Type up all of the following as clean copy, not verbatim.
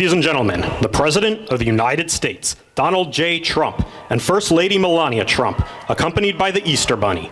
Ladies and gentlemen, the President of the United States, Donald J. Trump, and First Lady Melania Trump, accompanied by the Easter Bunny.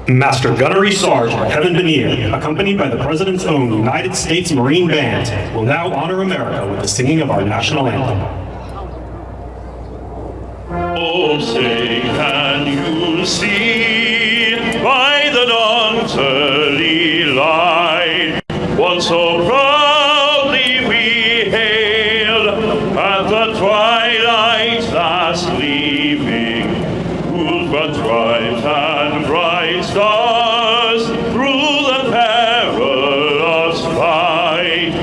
Master Gunnery Sergeant Kevin Benier, accompanied by the President's own United States Marine Band, will now honor America with the singing of our national anthem. Oh, say can you see by the dawn's early light what so proudly we hailed at the twilight's last gleaming, whose broad stripes and bright stars through the perilous fight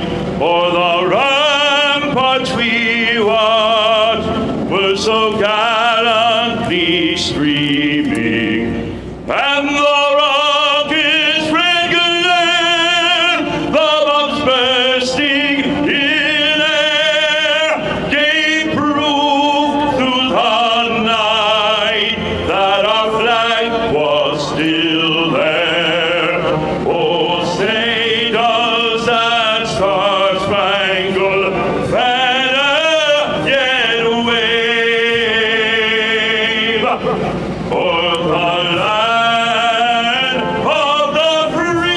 o'er the ramparts we watched were so gallantly streaming, and the rockets ringing, the bombs bursting in air, gave proof through the night that our flag was still there. Oh, say does that star-spangled banner yet wave o'er the land of the free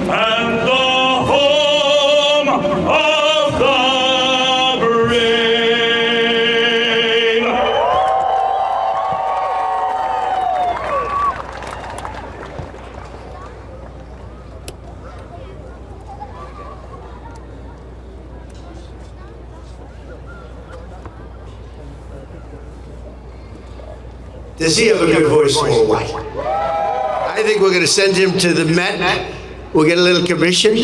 and the home of the brave. Does he have a good voice or what? I think we're going to send him to the Met. We'll get a little commission,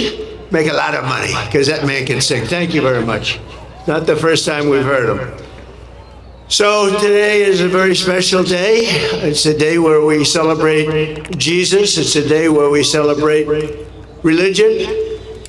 make a lot of money, because that man can sing. Thank you very much. Not the first time we've heard him. So today is a very special day. It's a day where we celebrate Jesus. It's a day where we celebrate religion.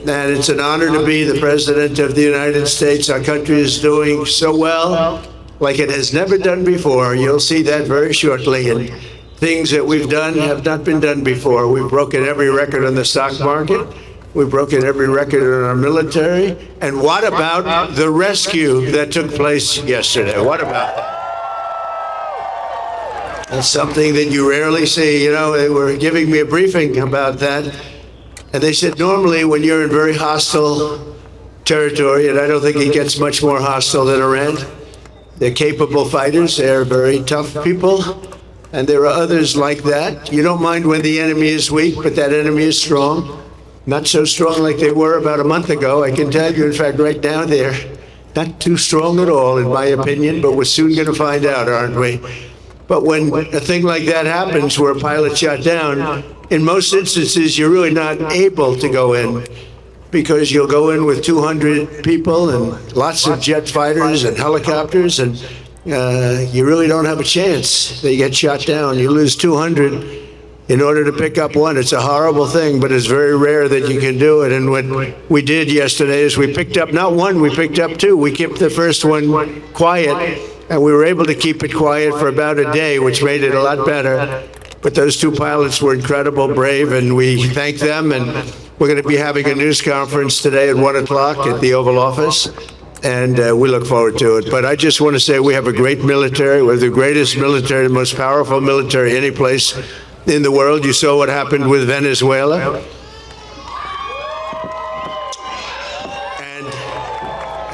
And it's an honor to be the President of the United States. Our country is doing so well, like it has never done before. You'll see that very shortly. And things that we've done have not been done before. We've broken every record on the stock market. We've broken every record in our military. And what about the rescue that took place yesterday? What about that? That's something that you rarely see. You know, they were giving me a briefing about that. And they said normally when you're in very hostile territory, and I don't think it gets much more hostile than Iran, they're capable fighters, they're very tough people, and there are others like that. You don't mind when the enemy is weak, but that enemy is strong. Not so strong like they were about a month ago. I can tell you, in fact, right now they're not too strong at all, in my opinion, but we're soon going to find out, aren't we? But when a thing like that happens, where a pilot shot down, in most instances, you're really not able to go in, because you'll go in with 200 people and lots of jet fighters and helicopters, and you really don't have a chance. They get shot down. You lose 200 in order to pick up one. It's a horrible thing, but it's very rare that you can do it. And what we did yesterday is we picked up not one, we picked up two. We kept the first one quiet, and we were able to keep it quiet for about a day, which made it a lot better. But those two pilots were incredible, brave, and we thank them. And we're going to be having a news conference today at 1 o'clock at the Oval Office, and we look forward to it. But I just want to say we have a great military. We're the greatest military, the most powerful military any place in the world. You saw what happened with Venezuela. And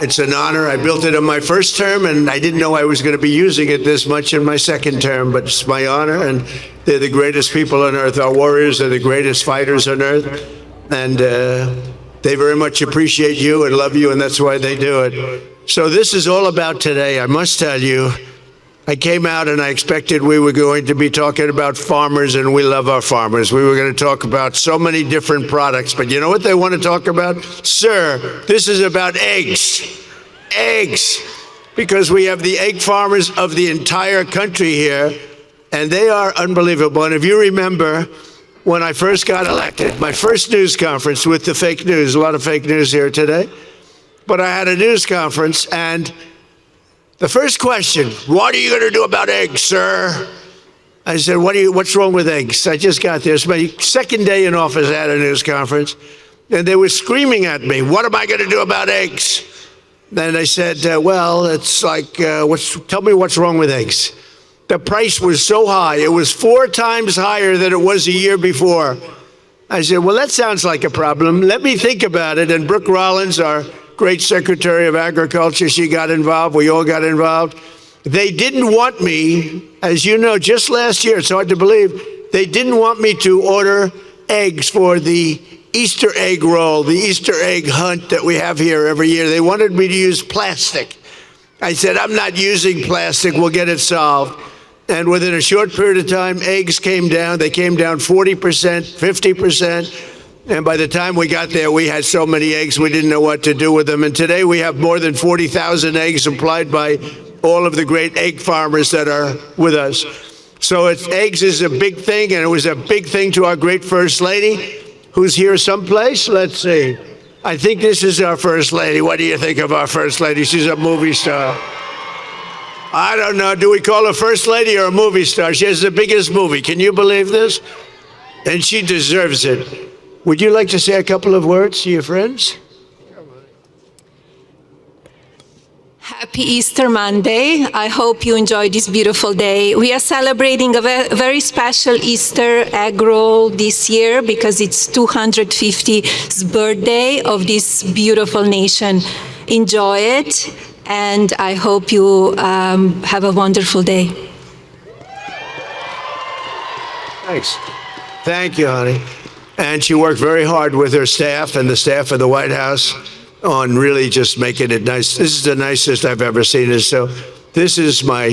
it's an honor. I built it in my first term, and I didn't know I was going to be using it this much in my second term, but it's my honor, and they're the greatest people on earth. Our warriors are the greatest fighters on earth, and they very much appreciate you and love you, and that's why they do it. So this is all about today. I must tell you, I came out and I expected we were going to be talking about farmers, and we love our farmers. We were going to talk about so many different products, but you know what they want to talk about? Sir, this is about eggs. Eggs. because we have the egg farmers of the entire country here, and they are unbelievable. And if you remember, when I first got elected, my first news conference with the fake news, a lot of fake news here today, but I had a news conference, and the first question, what are you going to do about eggs, sir? I said, what's wrong with eggs? I just got there. It's my second day in office. I had a news conference, and they were screaming at me, what am I going to do about eggs? Then I said, well, it's like, tell me what's wrong with eggs. The price was so high. It was 4 times higher than it was a year before. I said, well, that sounds like a problem. Let me think about it. And Brooke Rollins, our great Secretary of Agriculture, she got involved. We all got involved. They didn't want me, as you know, just last year, it's hard to believe, they didn't want me to order eggs for the Easter egg roll, the Easter egg hunt that we have here every year. They wanted me to use plastic. I said, I'm not using plastic. We'll get it solved. And within a short period of time, eggs came down. They came down 40%, 50%. And by the time we got there, we had so many eggs, we didn't know what to do with them. And today we have more than 40,000 eggs supplied by all of the great egg farmers that are with us. So eggs is a big thing, and it was a big thing to our great First Lady, who's here someplace. Let's see. I think this is our First Lady. What do you think of our First Lady? She's a movie star. I don't know. Do we call her First Lady or a movie star? She has the biggest movie. Can you believe this? And she deserves it. Would you like to say a couple of words to your friends? Happy Easter Monday. I hope you enjoy this beautiful day. We are celebrating a very special Easter egg roll this year because it's 250th birthday of this beautiful nation. Enjoy it, and I hope you have a wonderful day. Thanks. Thank you, honey. And she worked very hard with her staff and the staff of the White House on really just making it nice. This is the nicest I've ever seen it. So this is my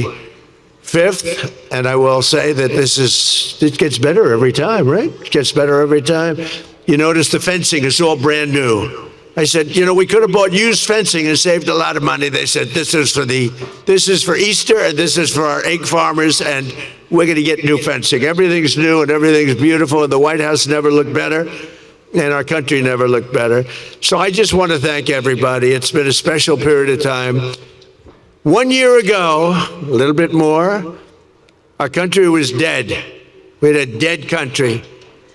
5th, and I will say that it gets better every time, right? It gets better every time. You notice the fencing is all brand new. I said, we could have bought used fencing and saved a lot of money. They said, this is for Easter, and this is for our egg farmers, and we're going to get new fencing. Everything's new and everything's beautiful, and the White House never looked better, and our country never looked better. So I just want to thank everybody. It's been a special period of time. 1 year ago, a little bit more, our country was dead. We had a dead country.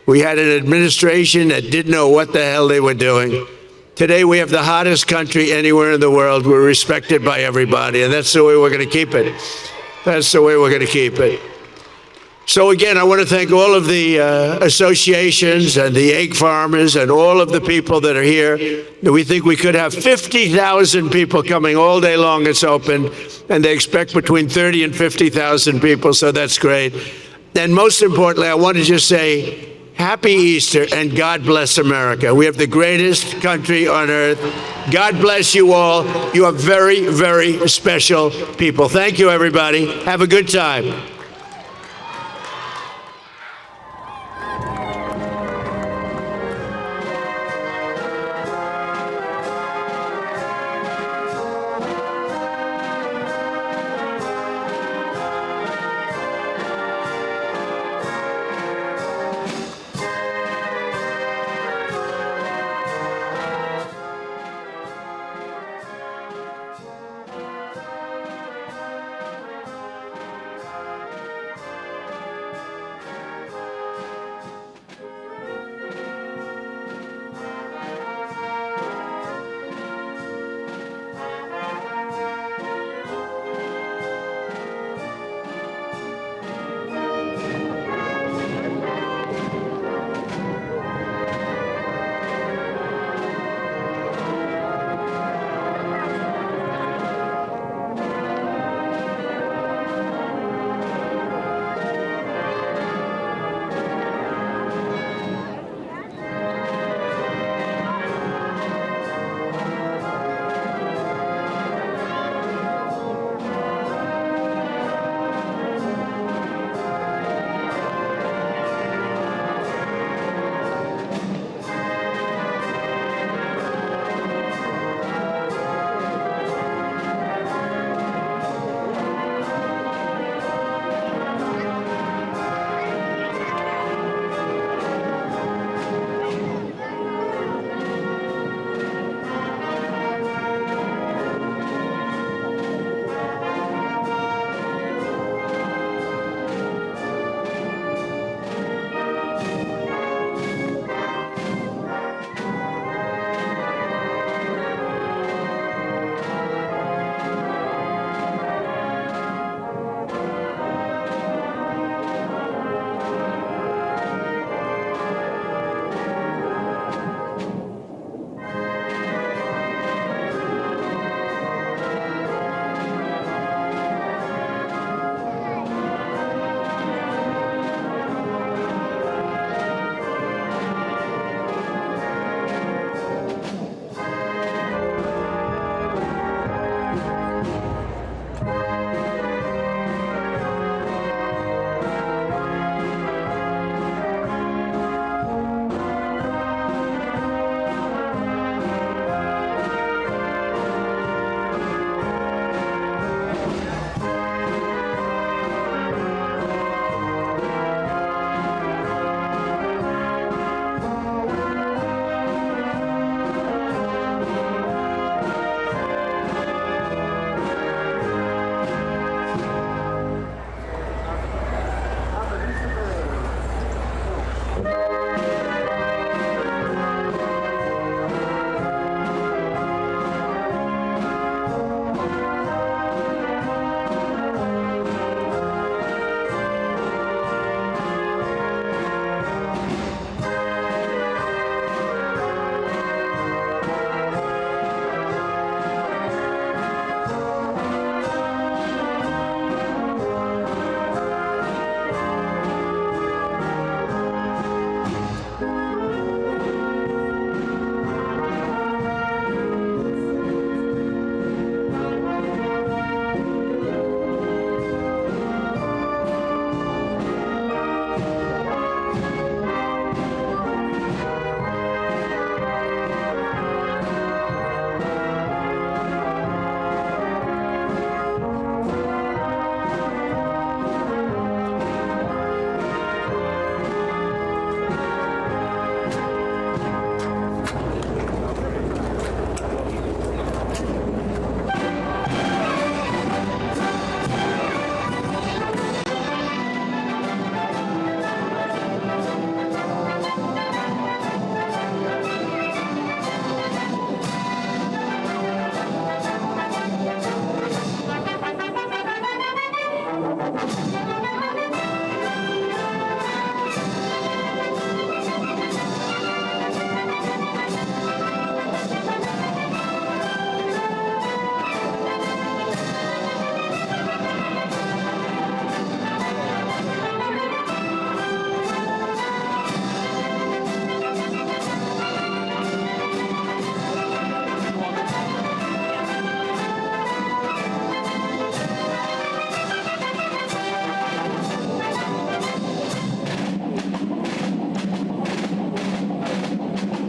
We had an administration that didn't know what the hell they were doing. Today, we have the hottest country anywhere in the world. We're respected by everybody, and that's the way we're going to keep it. That's the way we're going to keep it. So again, I want to thank all of the associations and the egg farmers and all of the people that are here. We think we could have 50,000 people coming all day long. It's open, and they expect between 30 and 50,000 people, so that's great. And most importantly, I want to just say, Happy Easter, and God bless America. We have the greatest country on earth. God bless you all. You are very, very special people. Thank you, everybody. Have a good time.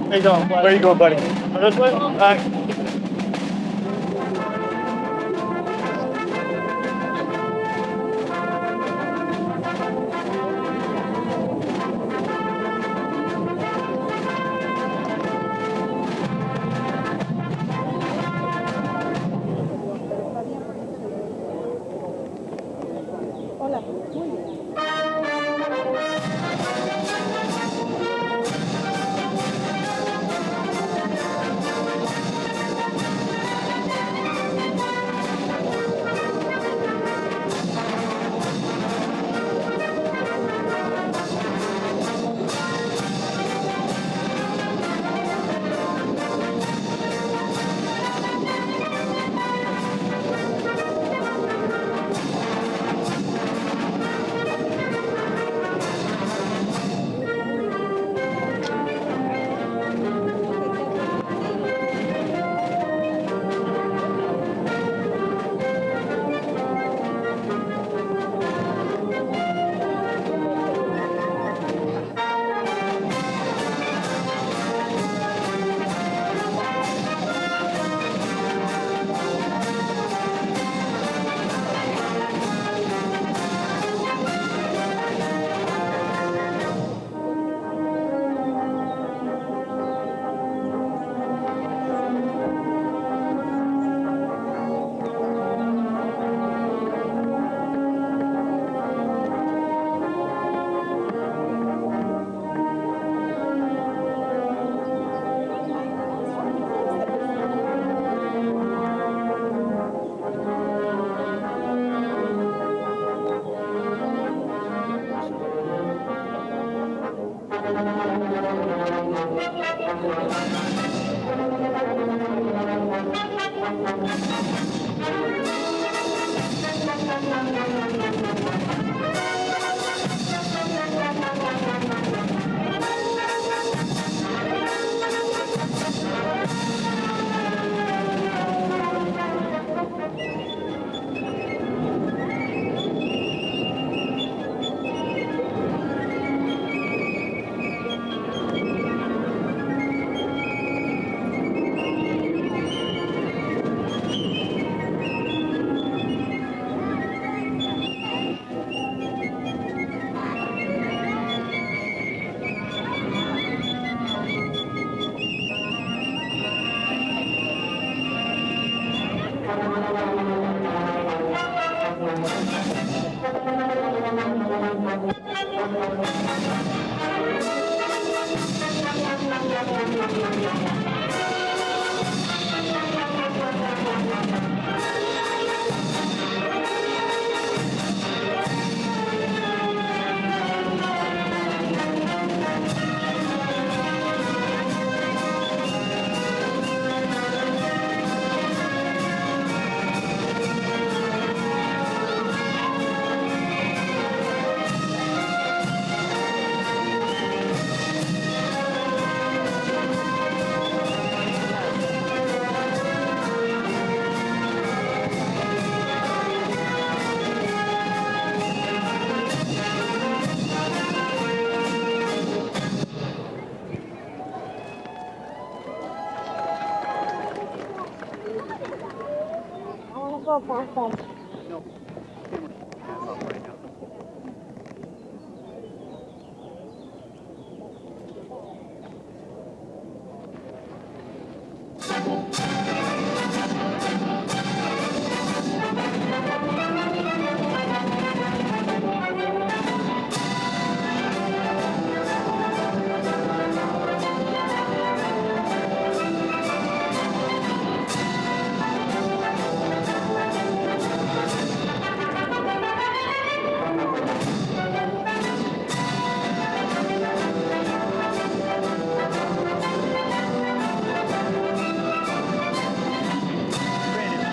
There you go. Where you going, buddy? This way? All right.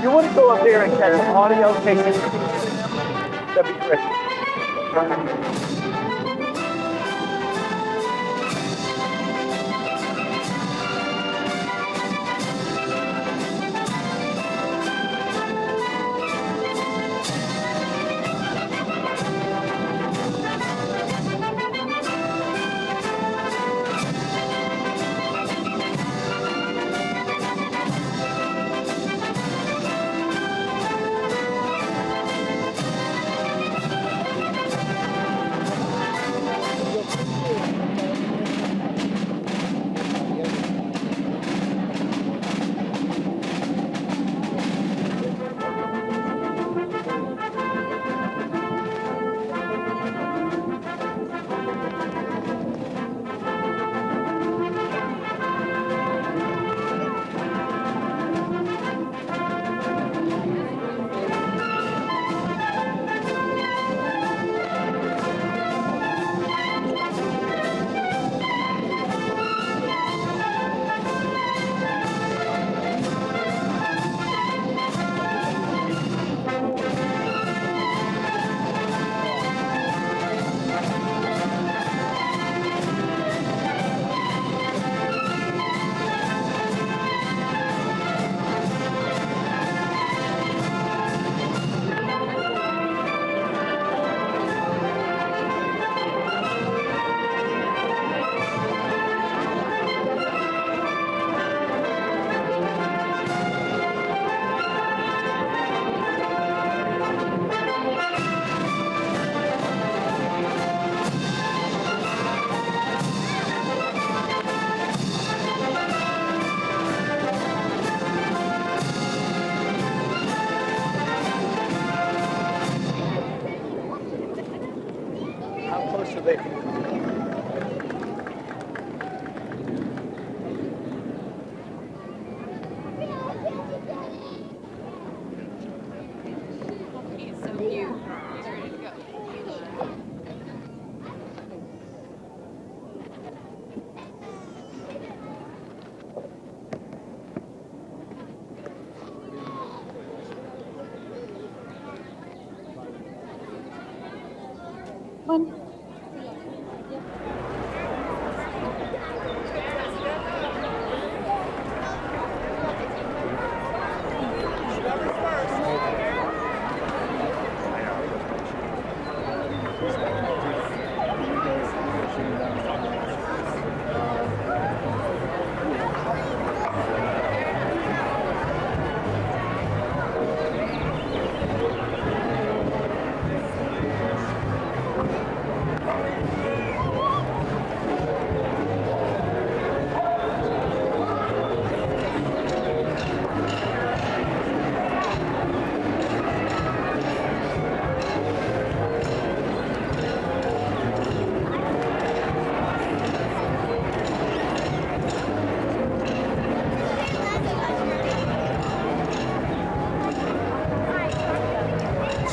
You wouldn't go up there and catch an audio taking. That'd be great.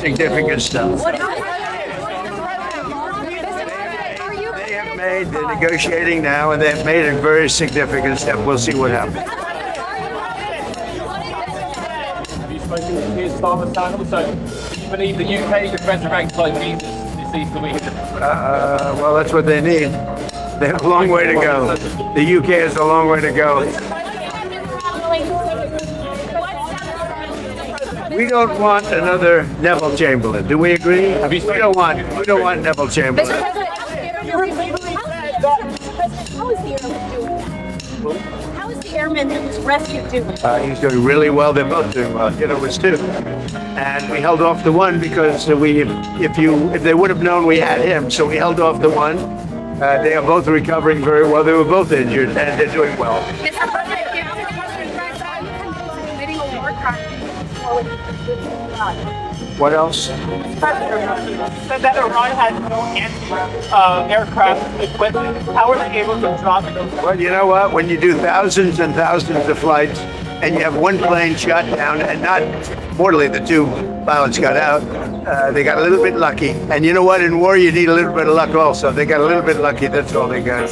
significant stuff. They have made, they're negotiating now, and they've made a very significant step. We'll see what happens. Have you spoken to Keir Starmer's panel? So, do you believe the UK could resurrect like Jesus this Easter weekend? Well, that's what they need. They have a long way to go. The UK has a long way to go. We don't want another Neville Chamberlain. Do we agree? We don't want Neville Chamberlain. How is the airman that was rescued doing? He's doing really well. They're both doing well. It was two, and we held off the one because if they would have known we had him, so we held off the one. They are both recovering very well. They were both injured, and they're doing well. What else? Said that Iran has no anti-aircraft equipment. How are they able to drop it? Well, you know what? When you do thousands and thousands of flights, and you have one plane shot down, and not mortally, the two pilots got out. They got a little bit lucky. And you know what? In war, you need a little bit of luck also. They got a little bit lucky. That's all they got.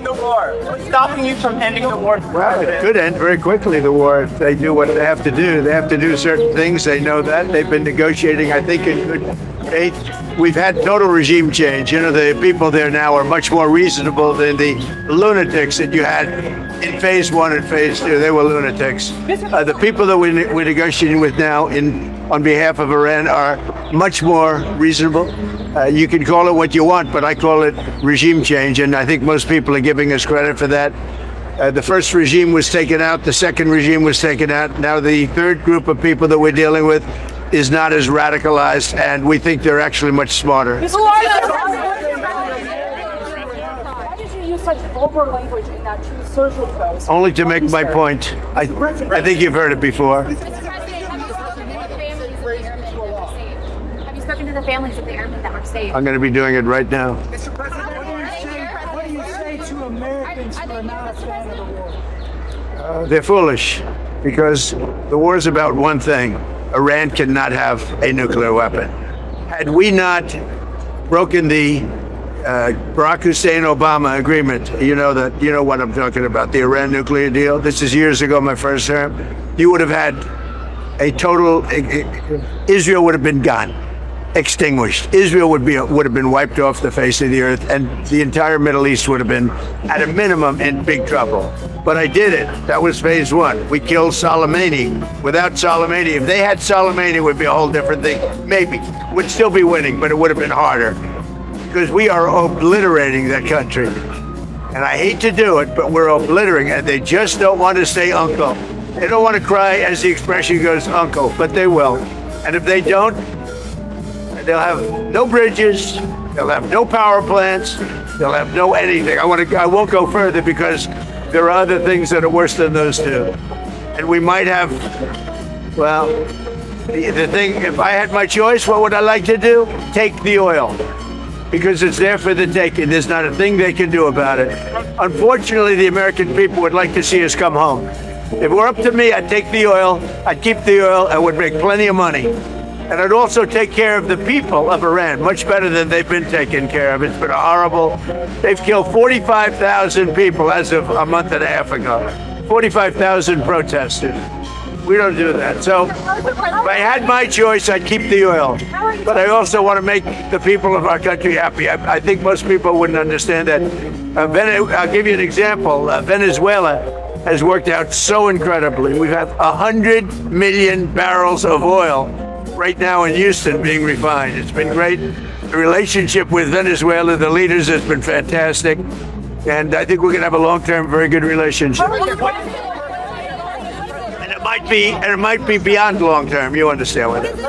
The war. What's stopping you from ending the war? Well, it could end very quickly, the war, if they do what they have to do. They have to do certain things. They know that. They've been negotiating, I think, in good faith. We've had total regime change. You know, the people there now are much more reasonable than the lunatics that you had in phase one and phase two. They were lunatics. The people that we're negotiating with now on behalf of Iran are much more reasonable. You can call it what you want, but I call it regime change, and I think most people are giving us credit for that. The first regime was taken out, the second regime was taken out. Now the third group of people that we're dealing with is not as radicalized, and we think they're actually much smarter. Why did you use such vulgar language in that True Social post? Only to make my point. I think you've heard it before. Have you spoken to the families of the airmen that were saved? I'm going to be doing it right now. Mr. President, what do you say to Americans who are not a fan of the war? They're foolish because the war is about one thing. Iran cannot have a nuclear weapon. Had we not broken the Barack Hussein Obama agreement, you know what I'm talking about, the Iran nuclear deal. This is years ago, my first term. You would have had a total, Israel would have been gone, extinguished. Israel would have been wiped off the face of the earth, and the entire Middle East would have been, at a minimum, in big trouble. But I did it. That was phase one. We killed Soleimani. Without Soleimani, if they had Soleimani, it would be a whole different thing. Maybe. Would still be winning, but it would have been harder. Because we are obliterating that country. And I hate to do it, but we're obliterating it. They just don't want to say uncle. They don't want to cry, as the expression goes, uncle, but they will. And if they don't, they'll have no bridges, they'll have no power plants, they'll have no anything. I won't go further because there are other things that are worse than those two. And we might have, well, the thing, if I had my choice, what would I like to do? Take the oil. Because it's there for the taking. There's not a thing they can do about it. Unfortunately, the American people would like to see us come home. If it were up to me, I'd take the oil, I'd keep the oil, I would make plenty of money. And I'd also take care of the people of Iran, much better than they've been taken care of. It's been horrible. They've killed 45,000 people as of a month and a half ago. 45,000 protesters. We don't do that. So if I had my choice, I'd keep the oil. But I also want to make the people of our country happy. I think most people wouldn't understand that. I'll give you an example. Venezuela has worked out so incredibly. We've had 100 million barrels of oil right now in Houston being refined. It's been great. The relationship with Venezuela, the leaders, has been fantastic. And I think we're going to have a long-term, very good relationship. And it might be beyond long-term. You understand what I mean?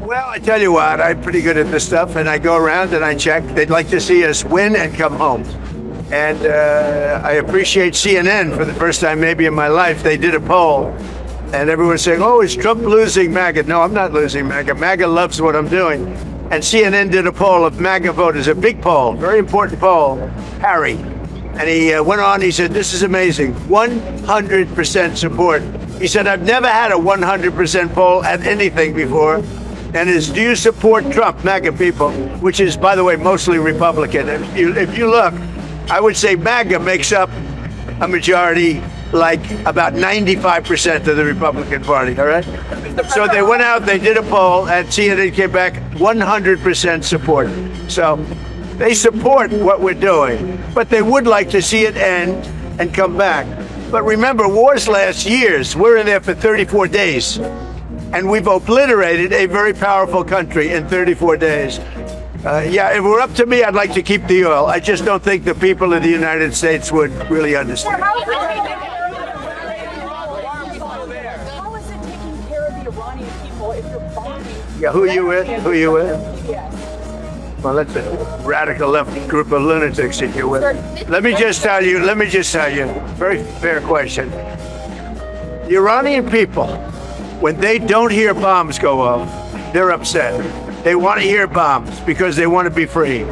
Well, I tell you what, I'm pretty good at this stuff, and I go around and I check. They'd like to see us win and come home. And I appreciate CNN for the first time maybe in my life. They did a poll, and everyone's saying, oh, is Trump losing MAGA? No, I'm not losing MAGA. MAGA loves what I'm doing. And CNN did a poll of MAGA voters, a big poll, very important poll. Harry. And he went on, he said, this is amazing, 100% support. He said, I've never had a 100% poll at anything before. And is, do you support Trump, MAGA people, which is, by the way, mostly Republican. If you look, I would say MAGA makes up a majority, like about 95% of the Republican Party, all right? So they went out, they did a poll, and CNN came back 100% support. So they support what we're doing, but they would like to see it end and come back. But remember, wars last years. We're in there for 34 days. And we've obliterated a very powerful country in 34 days. Yeah, if it were up to me, I'd like to keep the oil. I just don't think the people of the United States would really understand. How is it taking care of the Iranian people if you're bombing? Yeah, who are you with? Who are you with? Yes. Well, that's a radical left group of lunatics that you're with. Let me just tell you, very fair question. The Iranian people, when they don't hear bombs go off, they're upset. They want to hear bombs because they want to be free.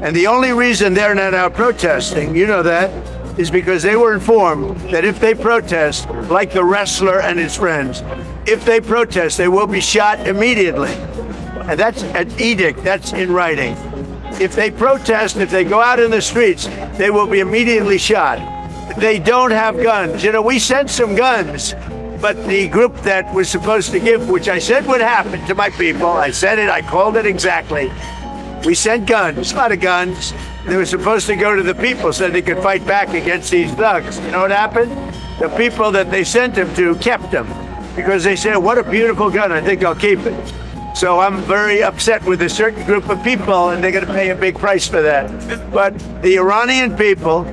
And the only reason they're not out protesting, you know that, is because they were informed that if they protest, like the wrestler and his friends, if they protest, they will be shot immediately. And that's an edict, that's in writing. If they protest, if they go out in the streets, they will be immediately shot. They don't have guns. You know, we sent some guns. But the group that was supposed to give, which I said would happen to my people, I said it, I called it exactly. We sent guns, a lot of guns. They were supposed to go to the people so they could fight back against these thugs. You know what happened? The people that they sent them to kept them because they said, what a beautiful gun, I think I'll keep it. So I'm very upset with a certain group of people, and they're going to pay a big price for that. But the Iranian people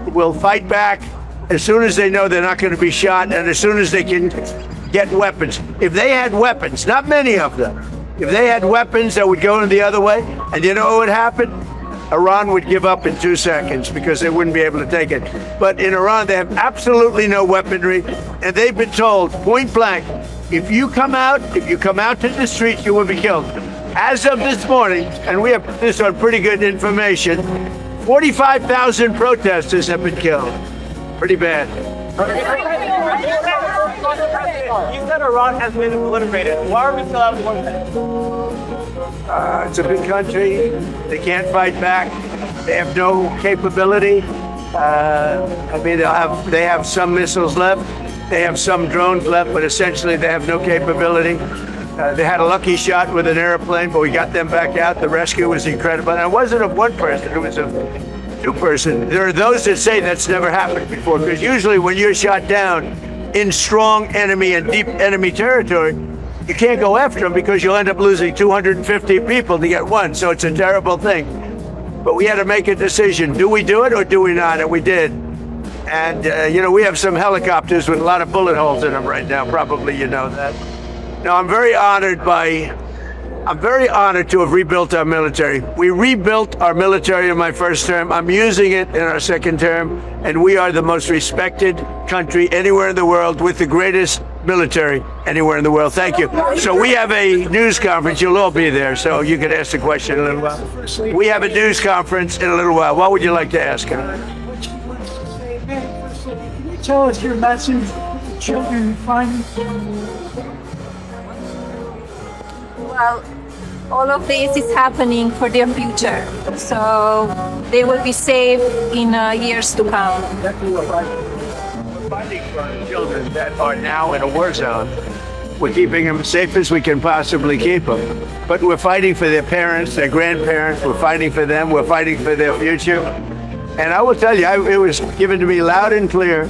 will fight back as soon as they know they're not going to be shot, and as soon as they can get weapons. If they had weapons, not many of them, if they had weapons that would go in the other way, and you know what would happen? Iran would give up in 2 seconds because they wouldn't be able to take it. But in Iran, they have absolutely no weaponry, and they've been told point blank, if you come out to the streets, you will be killed. As of this morning, and we have this on pretty good information, 45,000 protesters have been killed. Pretty bad. You said Iran has been obliterated. Why are we still at war? It's a big country. They can't fight back. They have no capability. I mean, they have some missiles left. They have some drones left, but essentially they have no capability. They had a lucky shot with an airplane, but we got them back out. The rescue was incredible. And it wasn't of one person. It was of two-person. There are those that say that's never happened before, because usually when you're shot down in strong enemy and deep enemy territory, you can't go after them because you'll end up losing 250 people to get one. So it's a terrible thing. But we had to make a decision. Do we do it or do we not? And we did. And, you know, we have some helicopters with a lot of bullet holes in them right now. Probably you know that. Now, I'm very honored to have rebuilt our military. We rebuilt our military in my first term. I'm using it in our second term. And we are the most respected country anywhere in the world with the greatest military anywhere in the world. Thank you. So we have a news conference. You'll all be there, so you can ask the question in a little while. We have a news conference in a little while. What would you like to ask him? Can you tell us your message to children finding? Well, all of this is happening for their future, so they will be safe in years to come. We're fighting for our children that are now in a war zone. We're keeping them as safe as we can possibly keep them. But we're fighting for their parents, their grandparents. We're fighting for them. We're fighting for their future. And I will tell you, it was given to me loud and clear,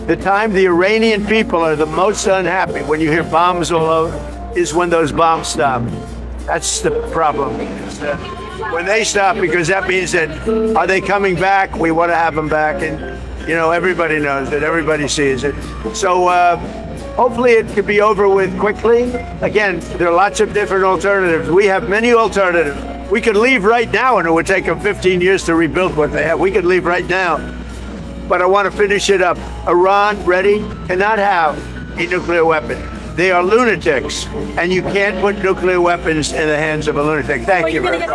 the time the Iranian people are the most unhappy when you hear bombs all over is when those bombs stop. That's the problem. When they stop, because that means that, are they coming back? We want to have them back. And, you know, everybody knows it. Everybody sees it. So hopefully it could be over with quickly. Again, there are lots of different alternatives. We have many alternatives. We could leave right now and it would take them 15 years to rebuild what they have. We could leave right now. But I want to finish it up. Iran, ready, cannot have a nuclear weapon. They are lunatics, and you can't put nuclear weapons in the hands of a lunatic. Thank you very much.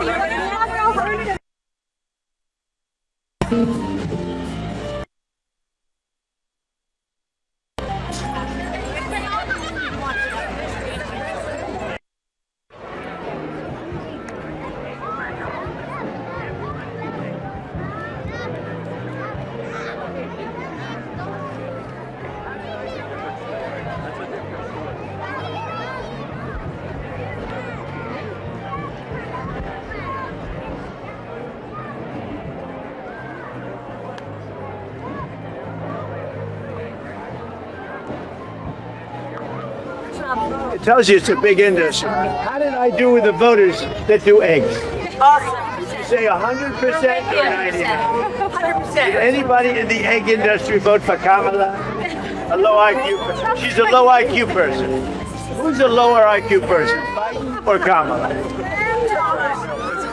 tells you it's a big industry. How did I do with the voters that do eggs? Did you say 100% or 99%? 100%. Did anybody in the egg industry vote for Kamala? A low IQ person. She's a low IQ person. Who's a lower IQ person? Biden or Kamala?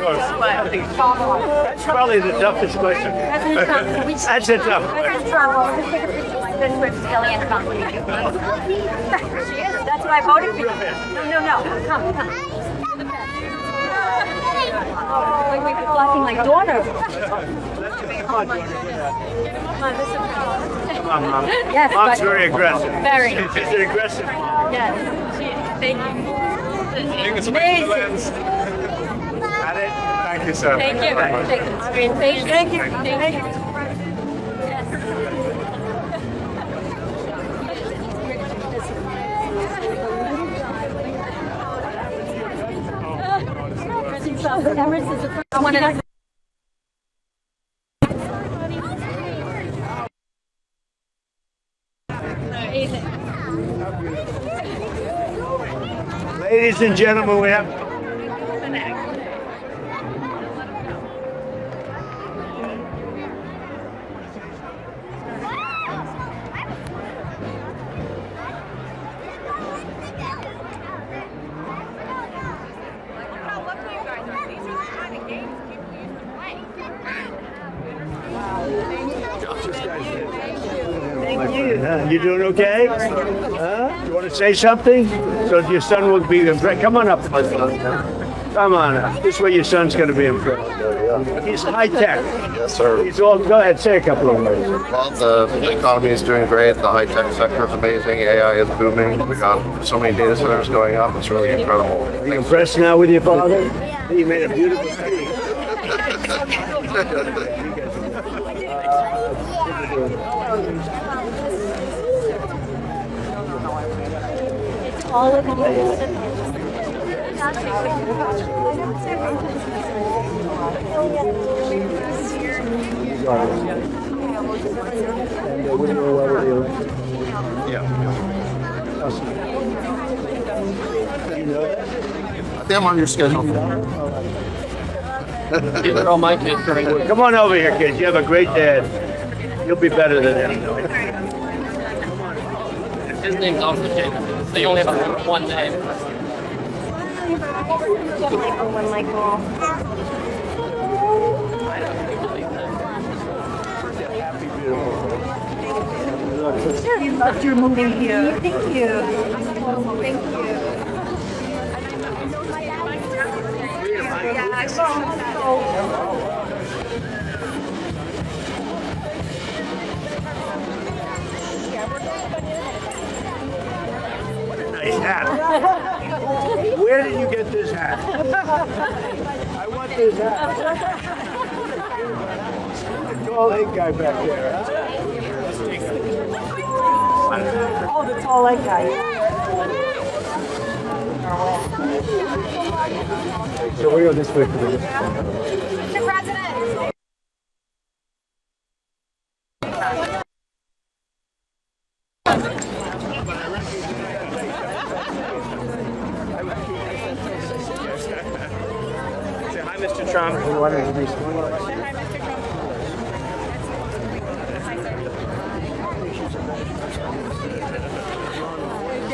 That's probably the toughest question. President Trump, can we That's a tough question. President Trump, let's take a picture like this with Kellyanne Conway. She is. That's why I voted for you. No. Come. Wait, you're blocking my daughter. Come on, Mom. Yes, Mom's but- very aggressive. Very. She's an aggressive mom. Yes. Thank you. Amazing. Got it? Thank you, sir. Thank you. Thank you. Ladies and gentlemen, we have. You doing okay? Huh? You want to say something? So your son will be impressed. Come on up, my son. Come on up. This way your son's going to be impressed. He's high tech. Yes, sir. He's all. Go ahead, say a couple of words. Well, the economy is doing great. The high-tech sector is amazing. AI is booming. We got so many data centers going up. It's really incredible. Are you impressed now with your father? He made a beautiful speech. All of you. I think I'm on your schedule. These are all my kids. Come on over here, kids. You have a great dad. You'll be better than him. His name's off the table. They only have one name. We loved your movie here. Thank you. Thank you. Nice hat. Where did you get this hat? I want this hat. The tall egg guy back there. Huh? Oh, the tall egg guy. So we go this way. Mr. President. Say hi, Mr. Trump.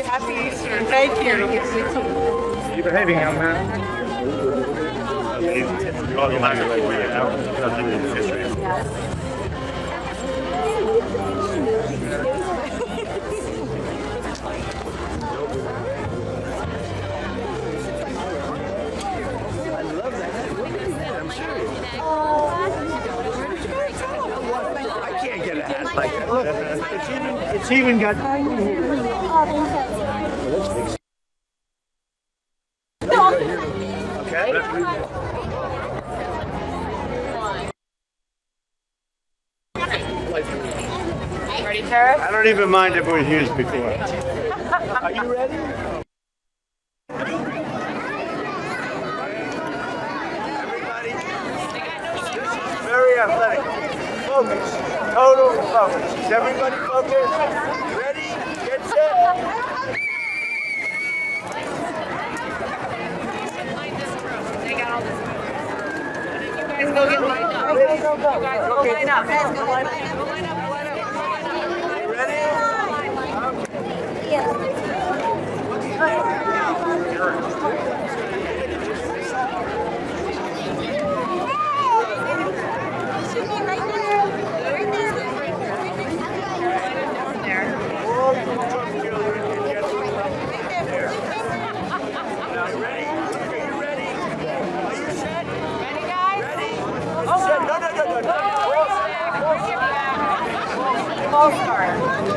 Happy Easter. Thank you. You behaving, young man? I can't get a hat like that. Look, it's even got. Okay. Ready, Tara? I don't even mind if it was used before. Are you ready? Everybody, this is very athletic. Focus. Total focus. Is everybody focused? Ready? Get set. guys go get lined up. You guys go line up.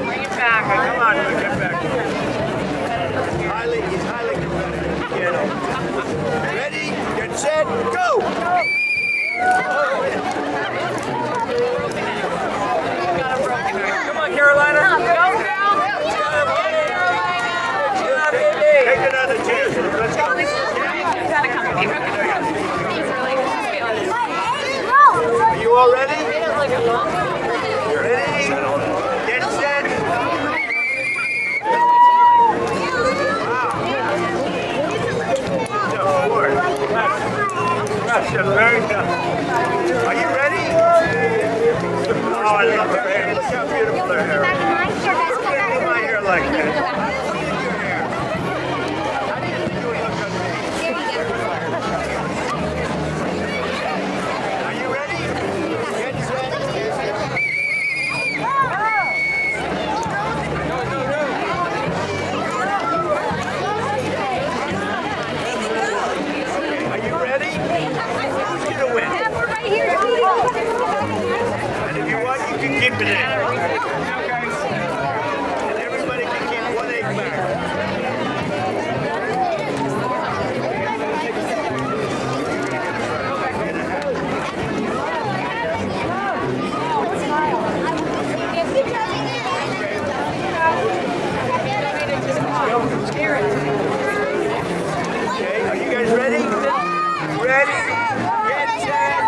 Bring it back. Come on, get back. He's highly competitive. Ready, get set, go! Come on, Carolina. Go, girl. Take another chance. Let's go. You gotta come here. Are you all ready? Ready, get set. Very good. Are you ready? Oh, I love her hair. Look how beautiful her hair is. Look at my hair like that. Are you ready? Get set. Are you ready? Who's gonna win? And if you want, you can keep it in. And everybody can keep 1 egg back. Okay, are you guys ready? Ready? Get set.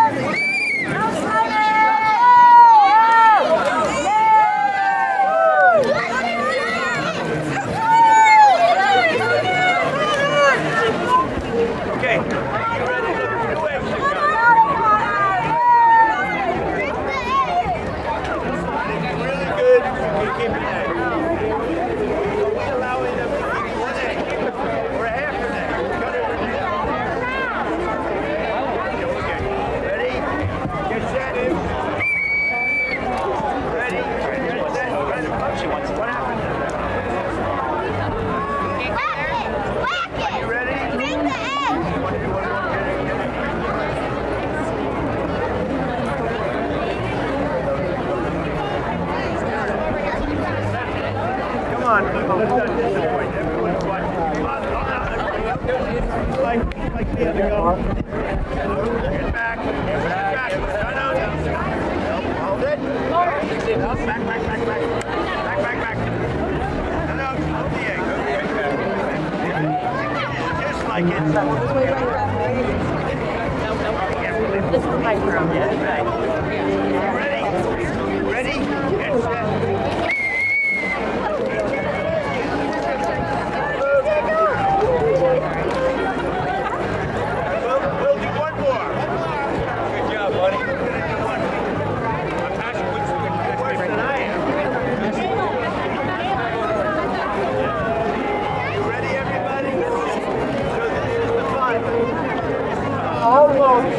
Okay, you ready? Look, 2 eggs to go. Really good. You keep an egg. We allowing them to keep 1 egg or a half an egg. Cut it in half. Okay. Ready? Get set. Ready? Get set. What happened? Are you ready? Come on, let's not disappoint. Everyone's watching. Like the other go. Get back. Get back. No. Hold it. Back. Back. No. Hold the egg. Just like it. This is my room. Ready? Get set. We'll do one more. Good job, buddy. I'm actually worse than I am. You ready, everybody? So this is the fun. Almost.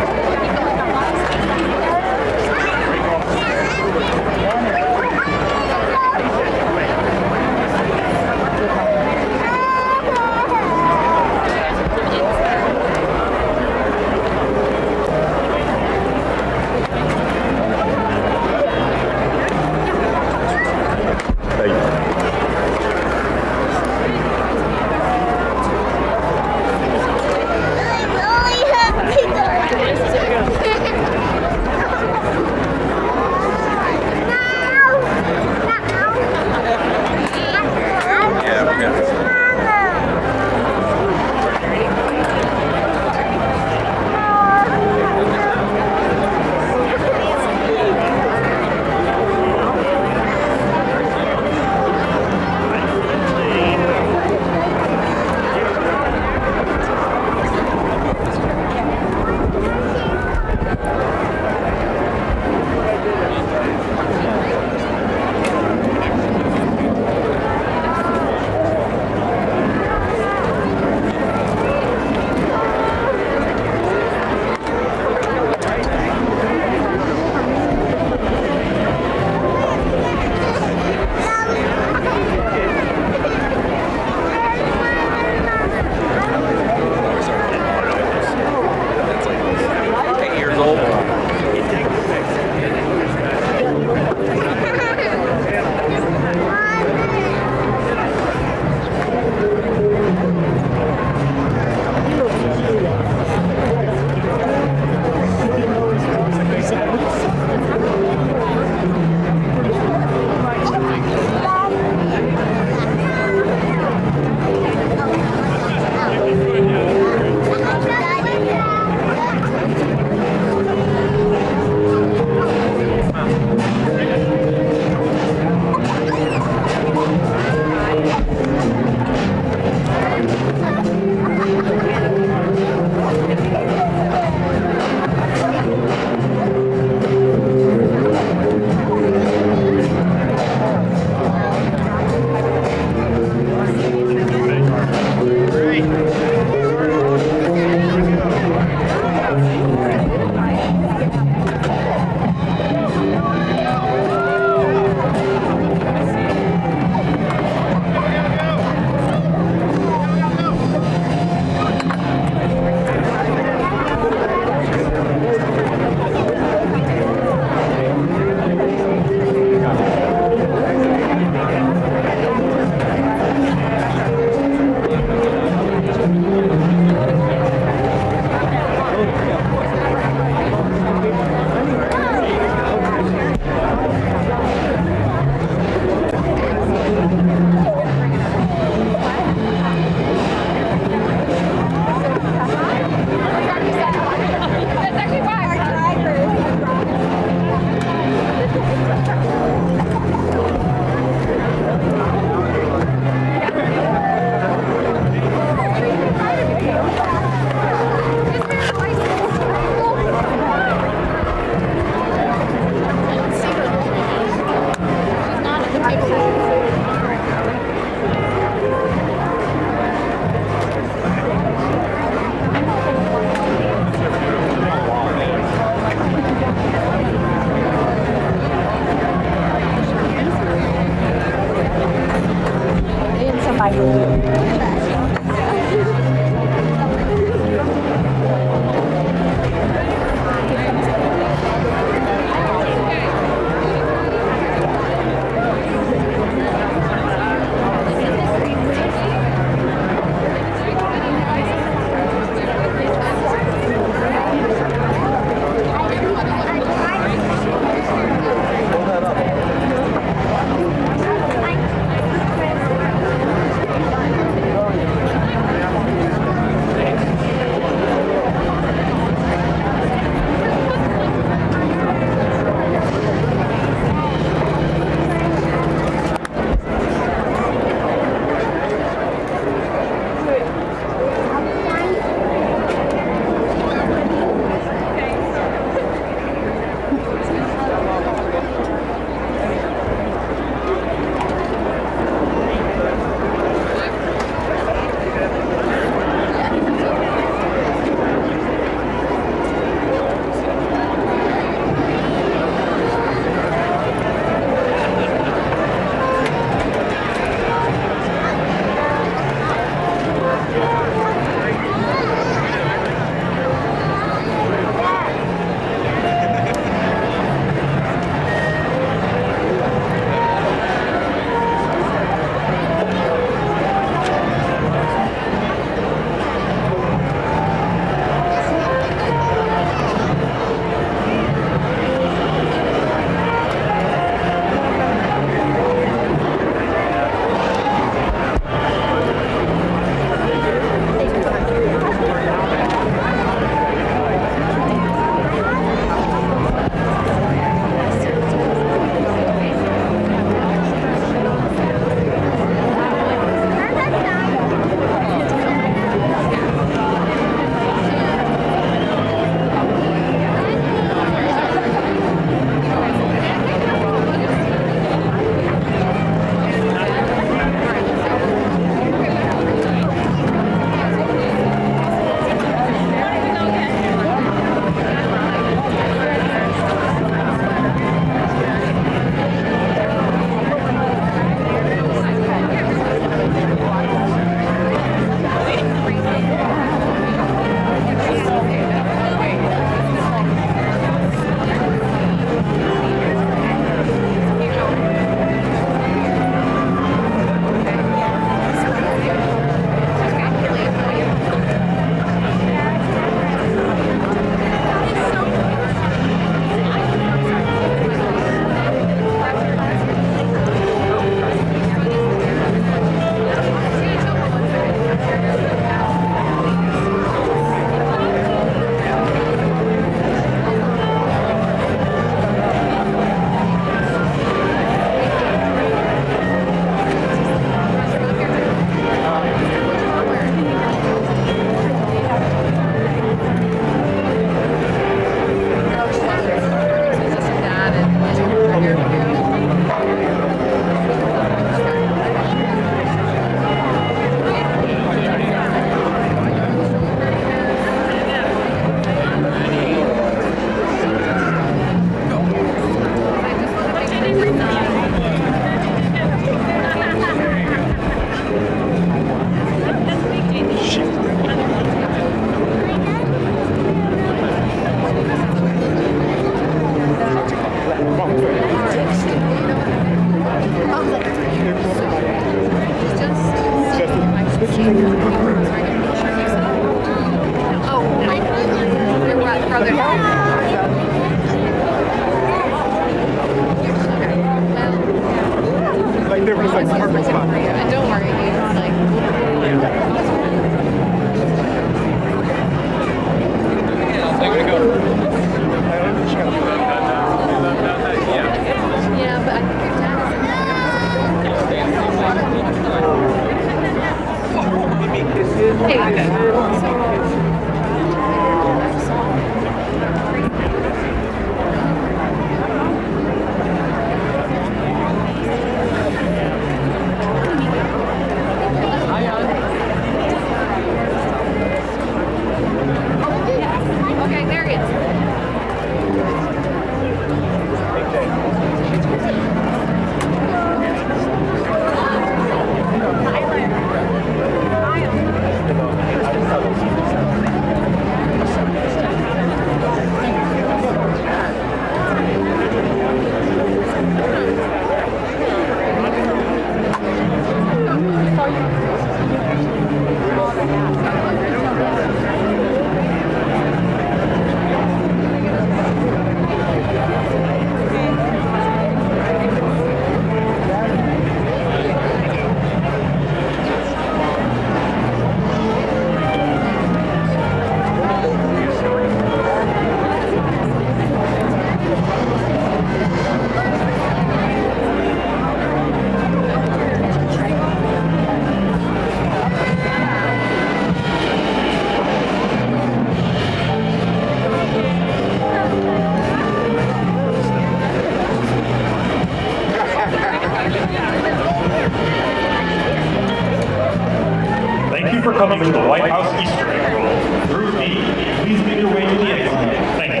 coming to the White House Easter egg roll. Through me, please make your way to the exit. Thank you.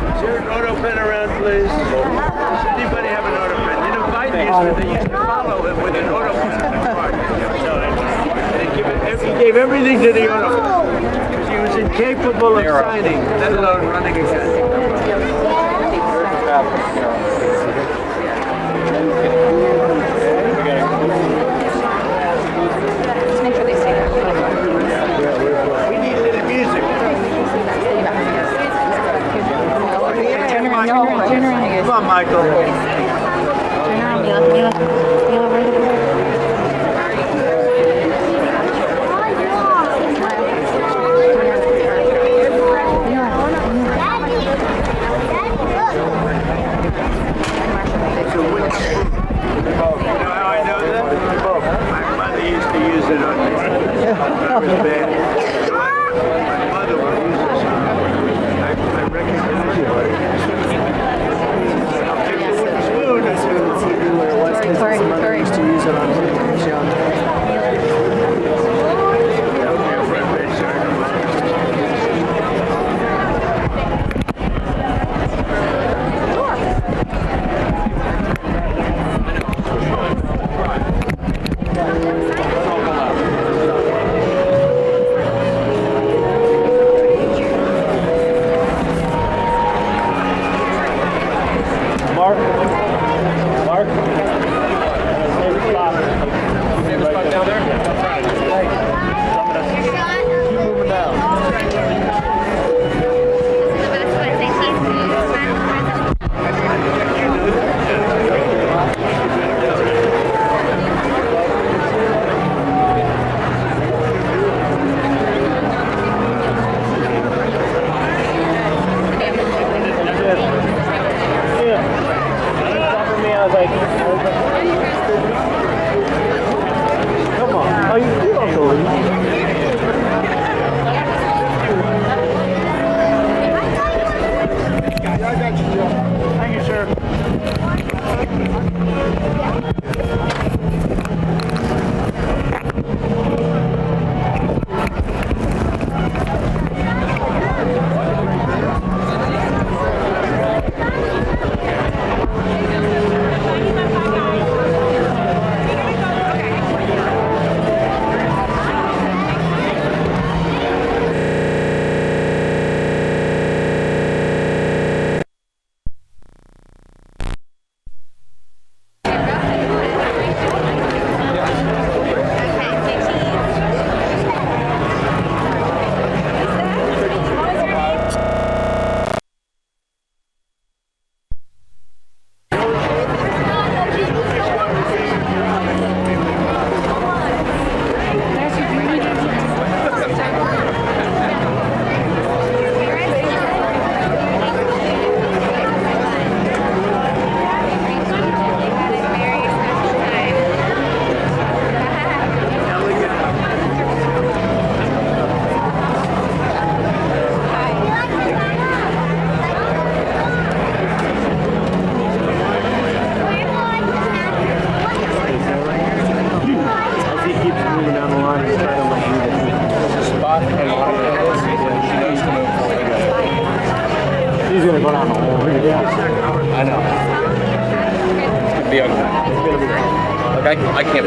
Is there an auto pen around, please? Does anybody have an auto pen? You know, Biden used to follow him with an auto pen. He gave everything to the auto pen because he was incapable of signing, let alone running again. Make sure they stay there. We need a little music. Turn around. Come on, Michael. Turn around, Mila. Right over there. You know how I know that? My mother used to use it on me. I was bad. My mother would use it. I recognize it. I'll take the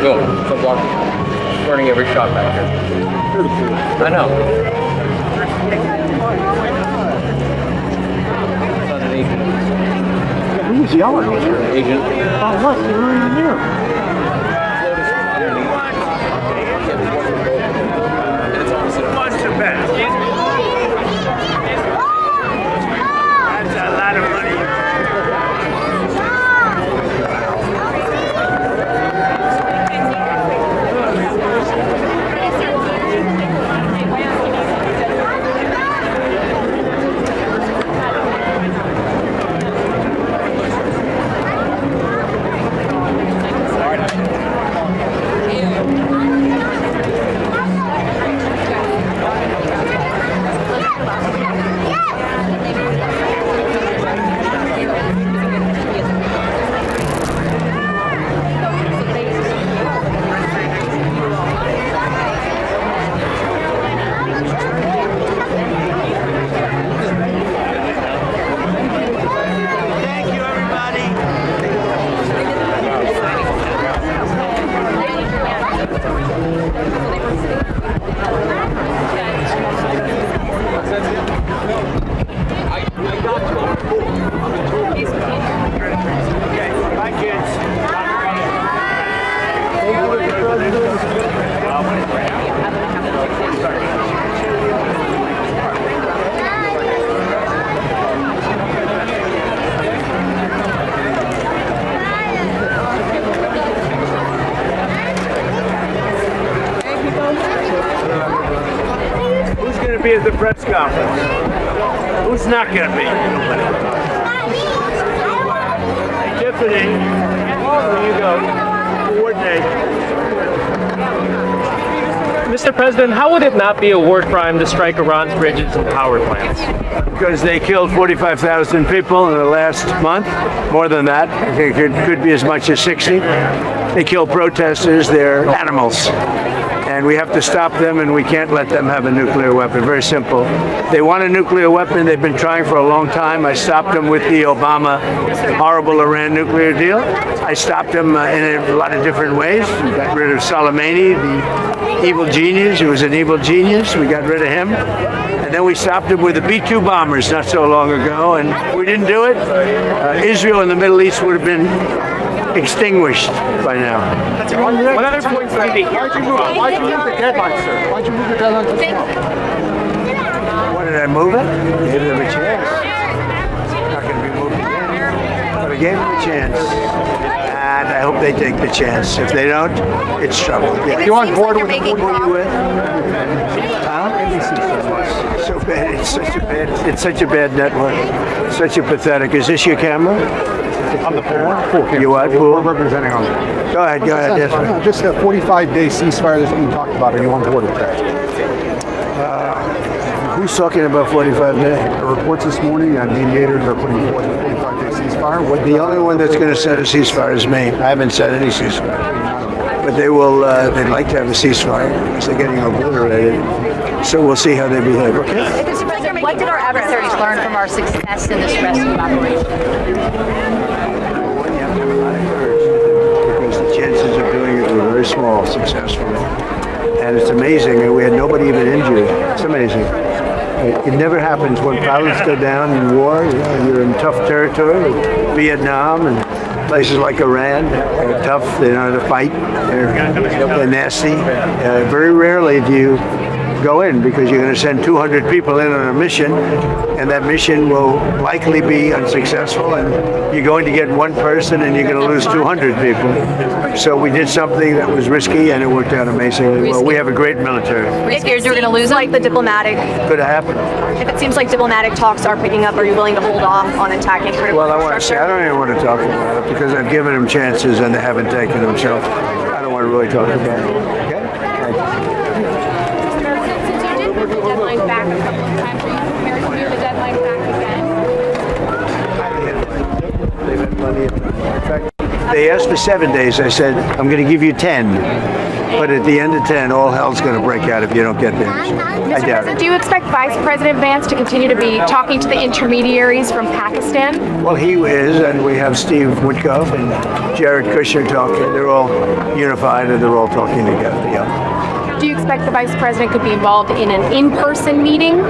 Boom. Some block. Burning every shot back here. I know. It's not an agent. Who's yelling? Agent. Oh, look, you're already here. What's the bet? That's a lot of money. Be at the press conference. Who's not going to be? Tiffany, there you go. Coordinate. Mr. President, how would it not be a war crime to strike Iran's bridges and power plants? Because they killed 45,000 people in the last month. More than that. I think it could be as much as 60. They kill protesters. They're animals. And we have to stop them, and we can't let them have a nuclear weapon. Very simple. They want a nuclear weapon. They've been trying for a long time. I stopped them with the Obama horrible Iran nuclear deal. I stopped them in a lot of different ways. We got rid of Soleimani, the evil genius. He was an evil genius. We got rid of him. And then we stopped him with the B-2 bombers not so long ago, and we didn't do it. Israel and the Middle East would have been extinguished by now. What other points would be? Why'd you move the deadline, sir? Why'd you move the deadline to tomorrow? Why did I move it? Gave them a chance. It's not going to be moved again. But I gave them a chance. And I hope they take the chance. If they don't, it's trouble. Yeah. You on board with Who are you with? Huh? So bad. It's such a bad network. Such a pathetic. Is this your camera? On the pool. You what? We're Pool? representing on the Go ahead. Yes, sir. No, just a 45-day ceasefire that's being talked about. Are you on board with that? Who's talking about 45 days? The reports this morning that mediators are putting forth a 45-day ceasefire. The only one that's going to set a ceasefire is me. I haven't set any ceasefire. But they will, they'd like to have a ceasefire because they're getting obliterated. So we'll see how they behave, okay? Mr. President, what did our adversaries learn from our success in this rescue operation? You have to have a lot of courage because the chances of doing it were very small successfully. And it's amazing that we had nobody even injured. It's amazing. It never happens when pilots go down in war. You know, you're in tough territory, Vietnam and places like Iran. They're tough. They know how to fight. They're nasty. Very rarely do you go in because you're going to send 200 people in on a mission, and that mission will likely be unsuccessful, and you're going to get one person and you're going to lose 200 people. So we did something that was risky, and it worked out amazingly well. We have a great military. Are you scared you're going to lose like the diplomatic? Could have happened. If it seems like diplomatic talks are picking up, are you willing to hold off on attacking critical Well, I want to say, I don't even want to talk about it because I've given them chances and they haven't taken them, so I don't want to really talk about it. Okay? Thank you. deadline back a couple of times? Are you prepared to move the deadline back again? They've had plenty of time. In fact, they asked for 7 days. I said, I'm going to give you 10. But at the end of 10, all hell's going to break out if you don't get there. I doubt it. Do you expect Vice President Vance to continue to be talking to the intermediaries from Pakistan? Well, he is, and we have Steve Witkoff and Jared Kushner talking. They're all unified, and they're all talking together. Yeah. Do you expect the Vice President could be involved in an in-person meeting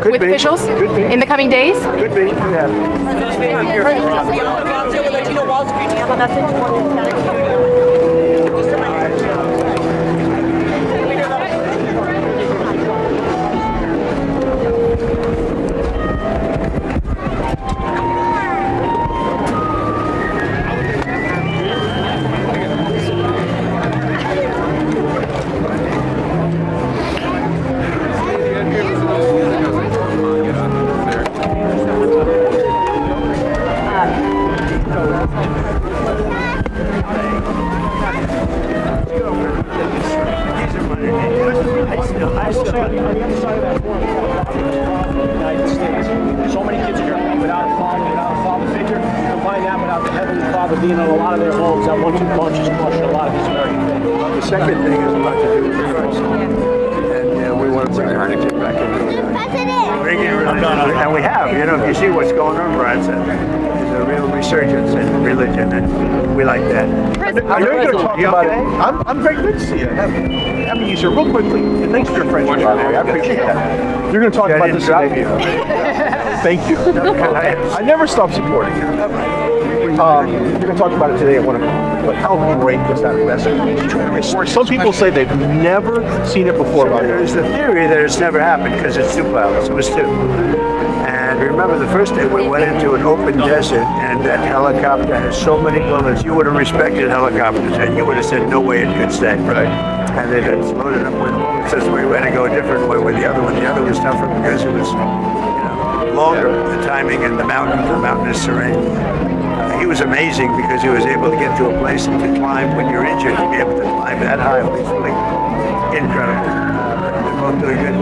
with officials in the coming days? Could be. Yeah. So many kids are growing up without a father figure. Combine that without the Heavenly Father being in a lot of their homes. That 1-2 punch is crushing a lot of these American families. The second thing is a lot to do with Christ. And we want to bring religion back into it. Bring in religion. And we have. You know, if you see what's going on, Brad said, there's a real resurgence in religion, and we like that. I know you're going to talk about it. I'm very good to see you. Happy Easter. Real quickly, and thanks for your friendship, by the way. I appreciate that. You're going to talk about this today. Thank you. I never stop supporting you. You're going to talk about it today at 1 o'clock. But how great was that message? Some people say they've never seen it before. There's the theory that it's never happened because it's 2 pilots. It was 2. And remember, the first day we went into an open desert, and that helicopter has so many bullets. You would have respected helicopters, and you would have said, no way it could stay. Right. And they had loaded up with bullets. That's why we had to go a different way with the other one. The other was tougher because it was, longer. The timing and the mountainous terrain. He was amazing because he was able to get to a place and to climb when you're injured. To be able to climb that high was really incredible. They're both doing good.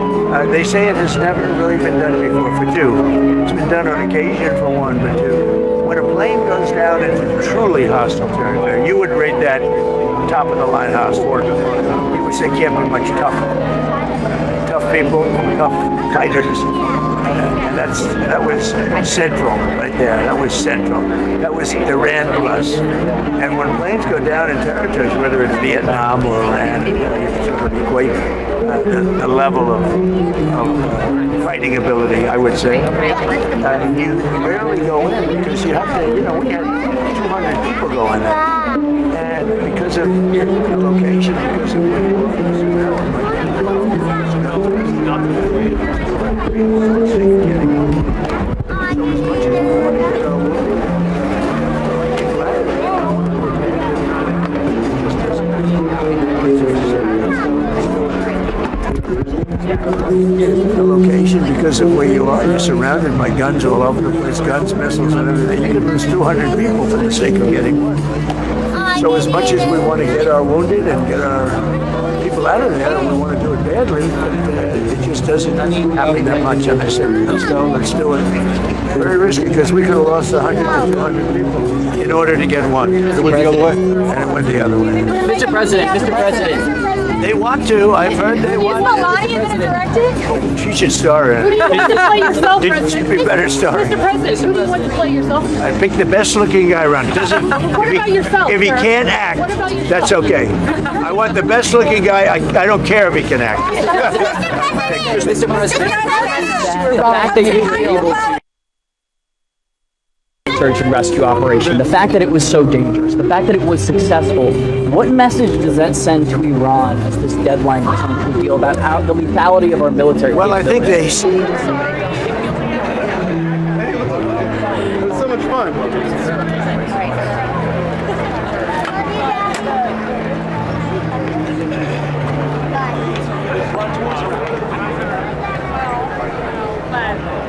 They say it has never really been done before for 2. It's been done on occasion for 1, but 2. When a plane goes down into truly hostile territory, you would rate that top of the line hostile. You would say can't be much tougher. Tough people, tough fighters. And that was central right there. That was central. That was Iran plus. And when planes go down in territories, whether it's Vietnam or Iran, you can sort of equate the level of fighting ability, I would say. You rarely go in because you have to, we had 200 people go in there. And because of the location, because of where it was, the location, because of where you are, you're surrounded by guns all over the place, guns, missiles, and everything. You can lose 200 people for the sake of getting one. So as much as we want to get our wounded and get our people out of there, and we want to do it badly, it just doesn't happen that much. And I said, let's go, let's do it. Very risky, because we could have lost 100 to 200 people in order to get one. It went the other way. And it went the other way. Mr. President. They want to. I've heard they want to. Is Melania going to direct it? She should star in it. Who do you want to play yourself, President? She'd be better starring. Mr. President, who do you want to play yourself? I pick the best looking guy around. What about yourself, if he sir? can't act, What about yourself? that's okay. I want the best looking guy. I don't care if he can act. Mr. President, the fact that you were able to search and rescue operation, the fact that it was so dangerous, the fact that it was successful, what message does that send to Iran as this deadline becomes revealed about the lethality of our military? Well, I think they see. It was so much fun.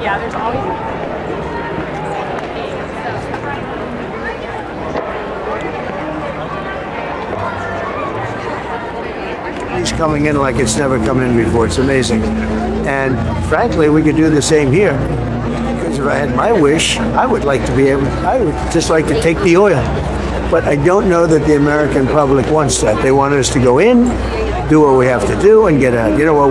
Yeah, there's always... He's coming in like it's never come in before. It's amazing. And frankly, we could do the same here. Because if I had my wish, I would just like to take the oil. But I don't know that the American public wants that. They want us to go in, do what we have to do, and get out. You know what?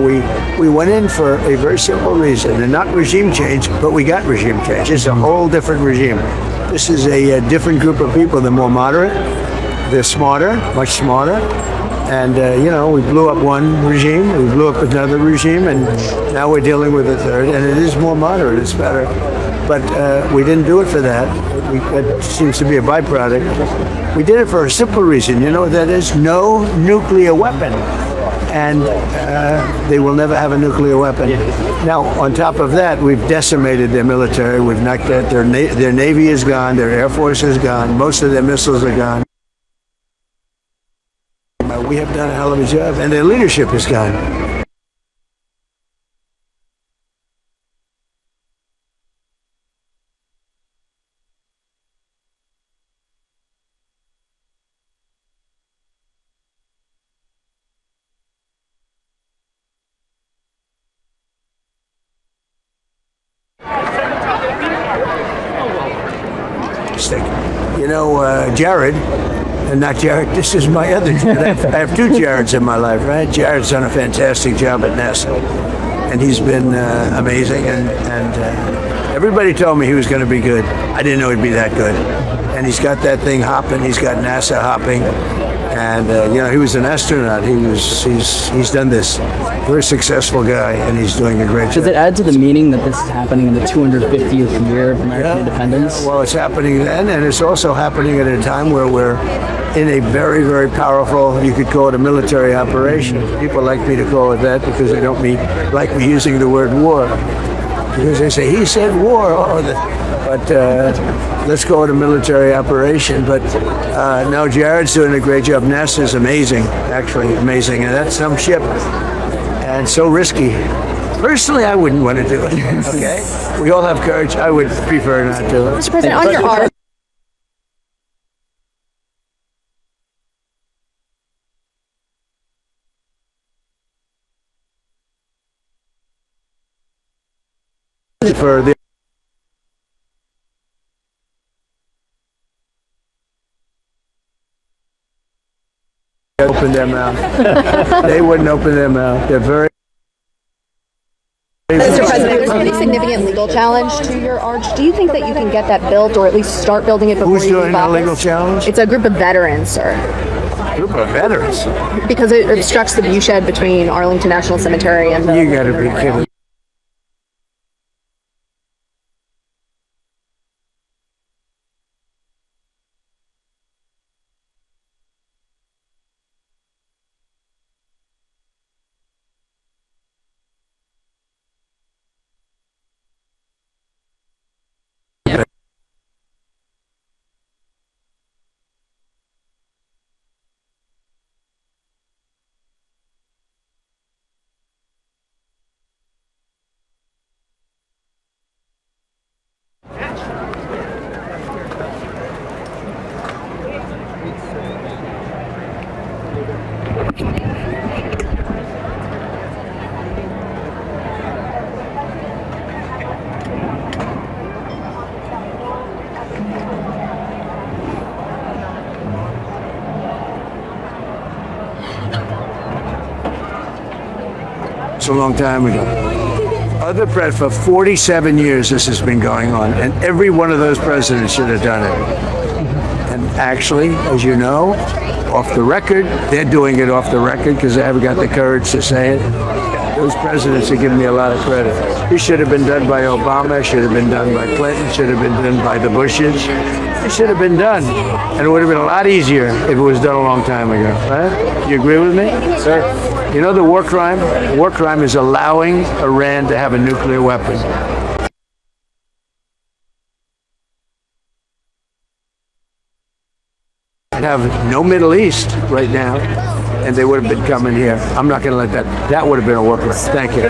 We went in for a very simple reason, and not regime change, but we got regime change. It's a whole different regime. This is a different group of people. They're more moderate. They're smarter, much smarter. And, you know, we blew up one regime, we blew up another regime, and now we're dealing with a third, and it is more moderate, it's better. But we didn't do it for that. That seems to be a byproduct. We did it for a simple reason. You know what that is? No nuclear weapon. And they will never have a nuclear weapon. Now, on top of that, we've decimated their military. We've knocked out their Navy is gone, their Air Force is gone, most of their missiles are gone. We have done a hell of a job, and their leadership is gone. You know, Jared, and not Jared, this is my other Jared. I have two Jareds in my life, right? Jared's done a fantastic job at NASA, and he's been amazing, and everybody told me he was going to be good. I didn't know he'd be that good. And he's got that thing hopping, he's got NASA hopping, and you know, he was an astronaut. He's done this. Very successful guy, and he's doing a great job. Does it add to the meaning that this is happening in the 250th year of American independence? Well, it's happening then, and it's also happening at a time where we're in a very, very powerful, you could call it a military operation. People like me to call it that because they don't like me using the word war. Because they say, he said war. But let's call it a military operation. But no, Jared's doing a great job. NASA's amazing, actually amazing. And that's some ship. And so risky. Personally, I wouldn't want to do it. Okay? We all have courage. I would prefer not to. Mr. President, on your art. For the open their mouth. They wouldn't open their mouth. They're very. Mr. President, there's a pretty significant legal challenge to your arch. Do you think that you can get that built, or at least start building it before Who's you doing leave a office? legal challenge? It's a group of veterans, sir. Group of veterans? Because it obstructs the viewshed between Arlington National Cemetery and the... You gotta be kidding. A long time ago. Other for 47 years this has been going on, and every one of those presidents should have done it. And actually, as you know, off the record, they're doing it off the record because they haven't got the courage to say it. Those presidents are giving me a lot of credit. It should have been done by Obama, should have been done by Clinton, should have been done by the Bushes. It should have been done. And it would have been a lot easier if it was done a long time ago. Right? You agree with me? Sir. You know the war crime? The war crime is allowing Iran to have a nuclear weapon. Have no Middle East right now, and they would have been coming here. I'm not going to let that. That would have been a war crime. Thank you.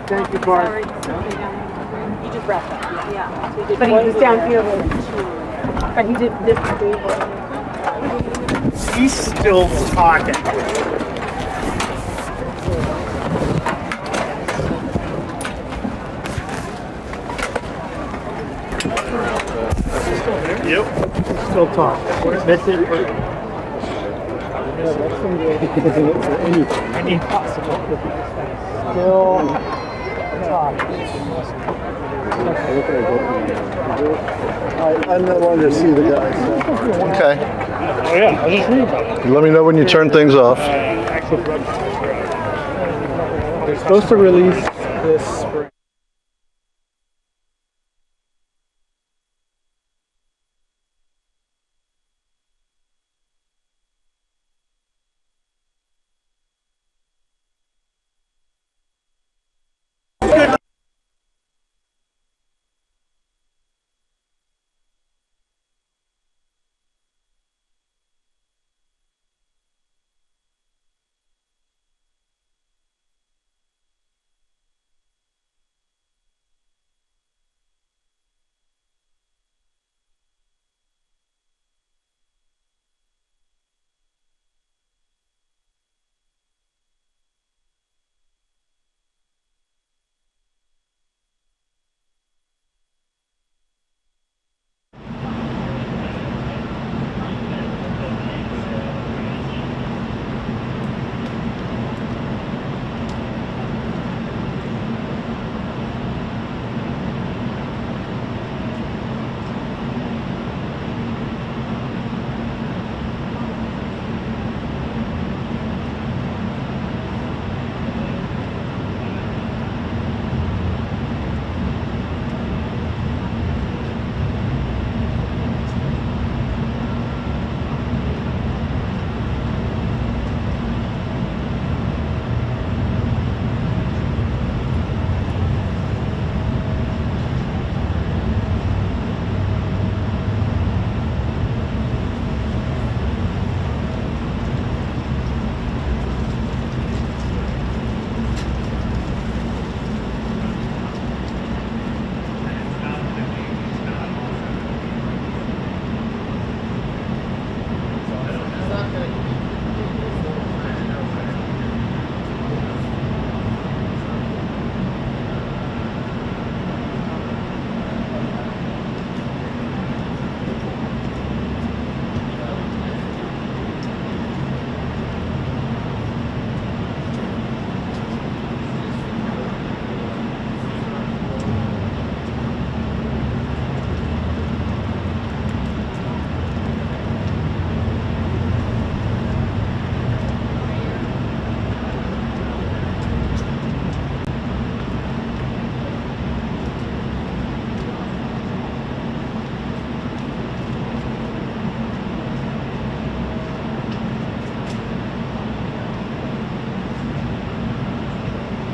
Thank you, Bart. You just wrapped up. Yeah. But he was down here. But he did this. He's still talking. Yep. Still talking. That's it. Any possible. Still talking. I'm not wanting to see the guys. Okay. Oh yeah, I was just reading about it. Let me know when you turn things off. They're supposed to release this spring.